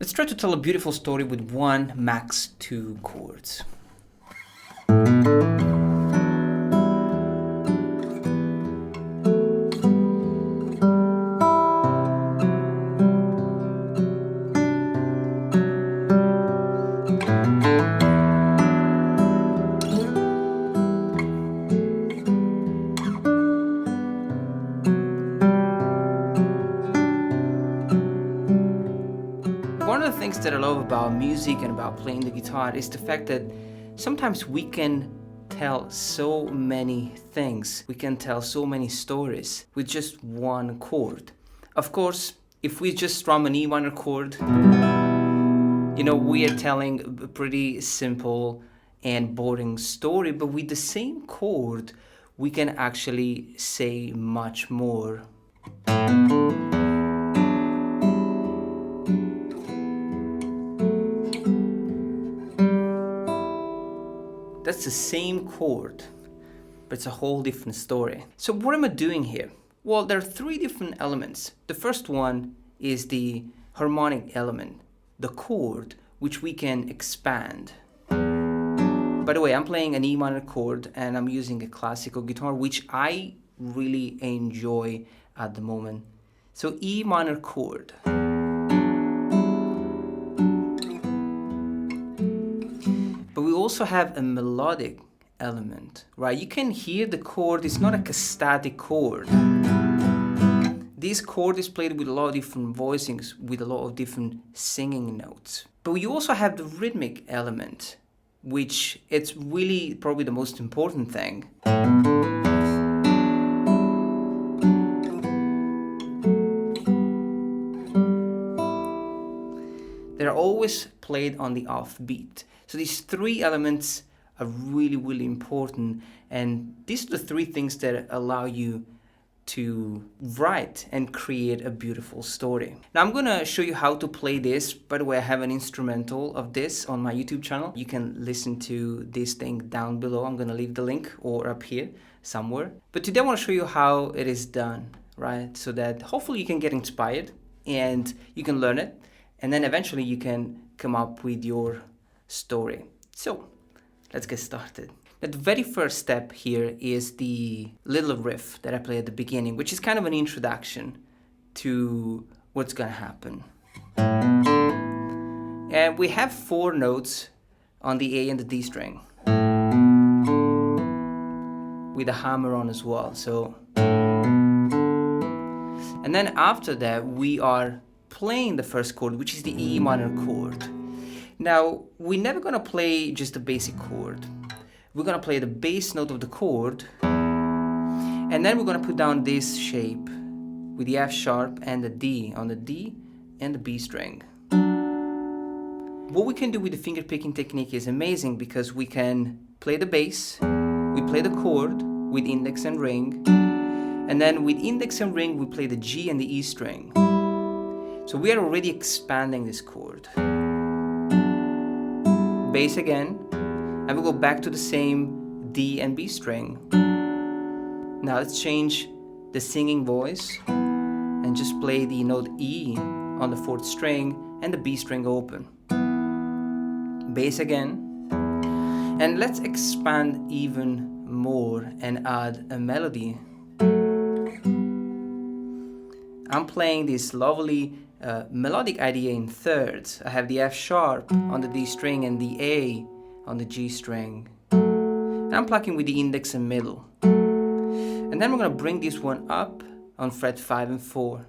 Let's try to tell a beautiful story with one, max two chords. One of the things that I love about music and about playing the guitar is the fact that sometimes we can tell so many things. We can tell so many stories with just one chord. Of course, if we just strum an E minor chord, we are telling a pretty simple and boring story, but with the same chord, we can actually say much more. That's the same chord, but it's a whole different story. So what am I doing here? Well, there are three different elements. The first one is the harmonic element, the chord, which we can expand. By the way, I'm playing an E minor chord and I'm using a classical guitar, which I really enjoy at the moment. So E minor chord. But we also have a melodic element, right? You can hear the chord, it's not like a static chord. This chord is played with a lot of different voicings, with a lot of different singing notes. But we also have the rhythmic element, which it's really probably the most important thing. They're always played on the offbeat. So these three elements are really, really important. And these are the three things that allow you to write and create a beautiful story. Now I'm gonna show you how to play this. By the way, I have an instrumental of this on my YouTube channel. You can listen to this thing down below. I'm gonna leave the link or up here somewhere. But today I wanna show you how it is done, right? So that hopefully you can get inspired and you can learn it. And then eventually you can come up with your story. So let's get started. The very first step here is the little riff that I play at the beginning, which is kind of an introduction to what's gonna happen. And we have 4 notes on the A and the D string, with a hammer on as well. So, and then after that we are playing the first chord, which is the E minor chord. Now, we're never gonna play just a basic chord. We're gonna play the bass note of the chord, and then we're gonna put down this shape with the F sharp and the D on the D and the B string. What we can do with the finger picking technique is amazing because we can play the bass, we play the chord with index and ring, and then with index and ring we play the G and the E string. So we are already expanding this chord. Bass again, and we'll go back to the same D and B string. Now let's change the singing voice and just play the note E on the 4th string and the B string open. Bass again, and let's expand even more and add a melody. I'm playing this lovely melodic idea in thirds. I have the F sharp on the D string and the A on the G string. And I'm plucking with the index and middle. And then we're gonna bring this one up on fret 5 and 4.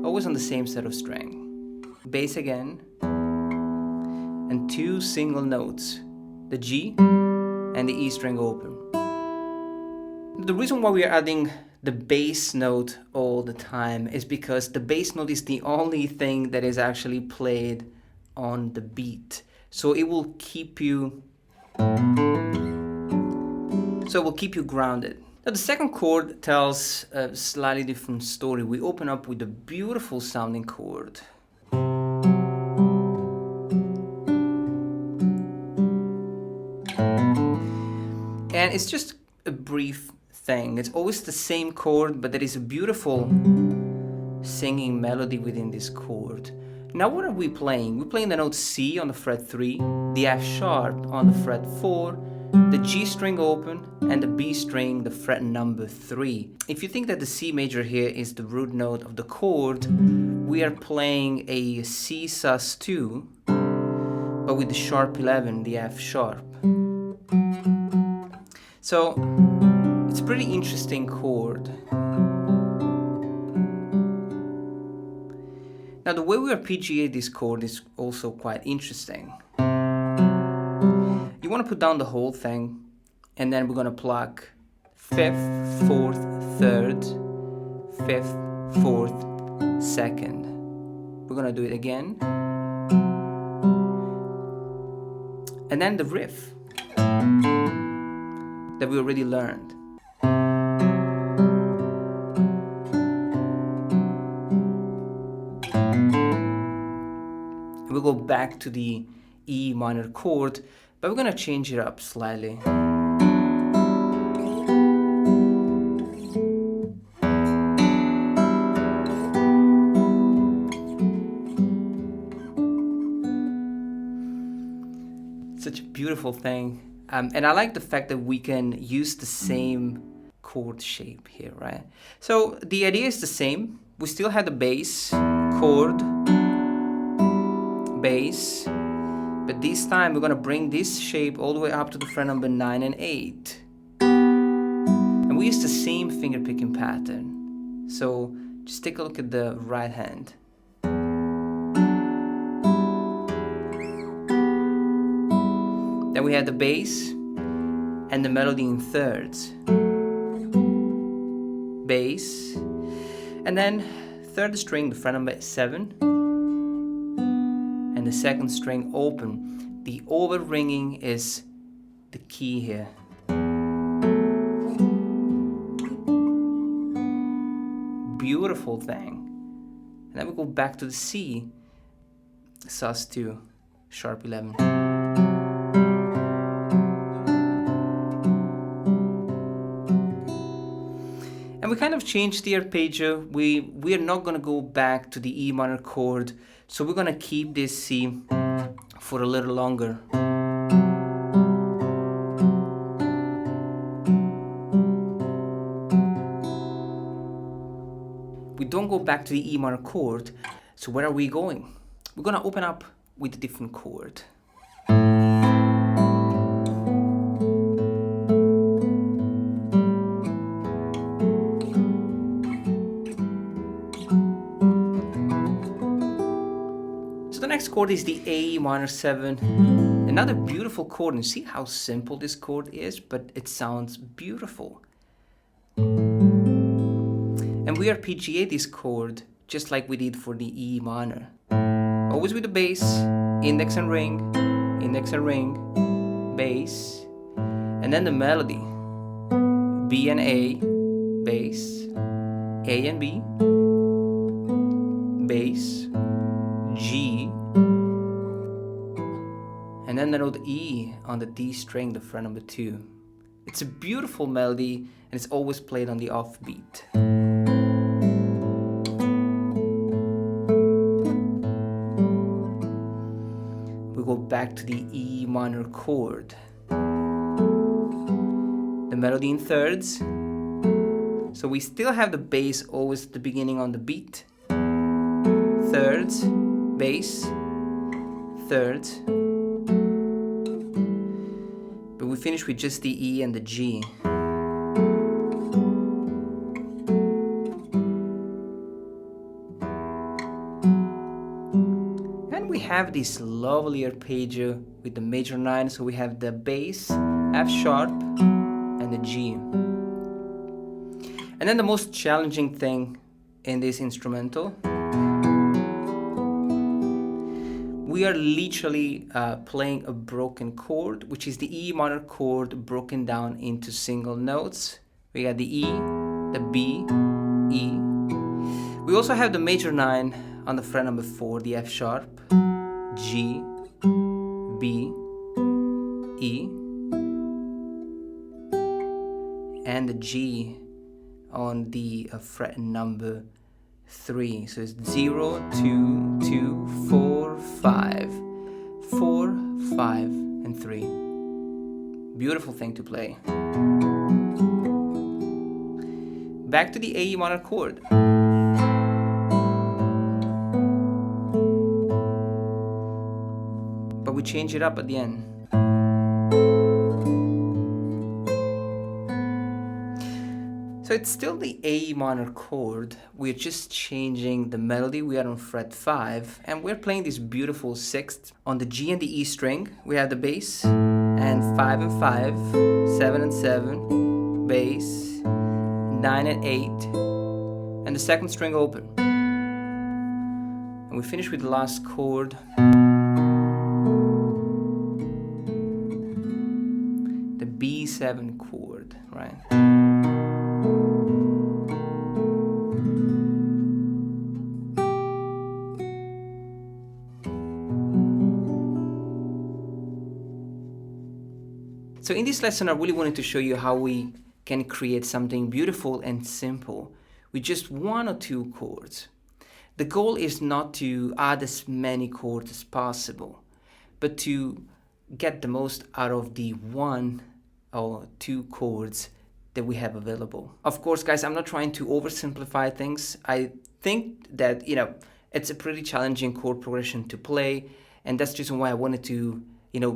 Always on the same set of string. Bass again. And 2 single notes. The G and the E string open. The reason why we are adding the bass note all the time is because the bass note is the only thing that is actually played on the beat. So it will keep you grounded. Now the second chord tells a slightly different story. We open up with a beautiful sounding chord. And it's just a brief thing. It's always the same chord, but there is a beautiful singing melody within this chord. Now what are we playing? We're playing the note C on the fret 3, the F sharp on the fret 4, the G string open, and the B string, the fret number 3. If you think that the C major here is the root note of the chord, we are playing a C sus2, but with the sharp 11, the F sharp. So it's a pretty interesting chord. Now the way we arpeggiate this chord is also quite interesting. You want to put down the whole thing, and then we're going to pluck 5th, 4th, 3rd, 5th, 4th, 2nd. We're going to do it again. And then the riff that we already learned. We'll go back to the E minor chord, but we're going to change it up slightly. Such a beautiful thing. And I like the fact that we can use the same chord shape here, right? So the idea is the same. We still have the bass, chord, bass, but this time we're going to bring this shape all the way up to the fret number 9 and 8. And we use the same finger picking pattern. So just take a look at the right hand. Then we have the bass and the melody in thirds. Bass, and then third string, the fret number 7, and the second string open. The over ringing is the key here. Beautiful thing. And then we go back to the C, sus2, sharp 11. And we kind of changed the arpeggio. We are not going to go back to the E minor chord, so we're going to keep this C for a little longer. We don't go back to the E minor chord, so where are we going? We're going to open up with a different chord. The next chord is the A minor 7, another beautiful chord, and see how simple this chord is, but it sounds beautiful. And we arpeggiate this chord just like we did for the E minor. Always with the bass, index and ring, bass, and then the melody, B and A, bass, A and B, bass, G, and then the note E on the D string, the fret number 2. It's a beautiful melody, and it's always played on the offbeat. We go back to the E minor chord. The melody in thirds. So we still have the bass always at the beginning on the beat. Thirds, bass, thirds, but we finish with just the E and the G. And we have this lovely arpeggio with the major 9, so we have the bass, F sharp, and the G. And then the most challenging thing in this instrumental, we are literally playing a broken chord, which is the E minor chord broken down into single notes. We got the E, the B, E. We also have the major 9 on the fret number 4, the F sharp, G, B, E, and the G on the fret number 3. So it's 0, 2, 2, 4, 5. 4, 5, and 3. Beautiful thing to play. Back to the A minor chord. But we change it up at the end. So it's still the A minor chord. We're just changing the melody. We are on fret 5 and we're playing this beautiful sixth. On the G and the E string we have the bass and 5 and 5, 7 and 7, bass, 9 and 8, and the second string open. And we finish with the last chord. The B7 chord, right? So in this lesson, I really wanted to show you how we can create something beautiful and simple with just 1 or 2 chords. The goal is not to add as many chords as possible, but to get the most out of the 1 or 2 chords that we have available. Of course, guys, I'm not trying to oversimplify things. I think that, it's a pretty challenging chord progression to play, and that's the reason why I wanted to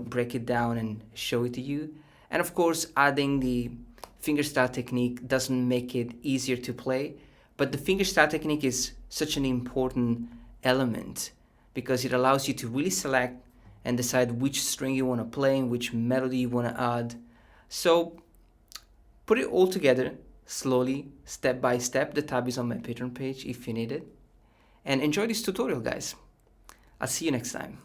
break it down and show it to you. And of course, adding the fingerstyle technique doesn't make it easier to play, but the fingerstyle technique is such an important element because it allows you to really select and decide which string you want to play and which melody you want to add. So put it all together slowly, step by step. The tab is on my Patreon page if you need it. And enjoy this tutorial, guys. I'll see you next time.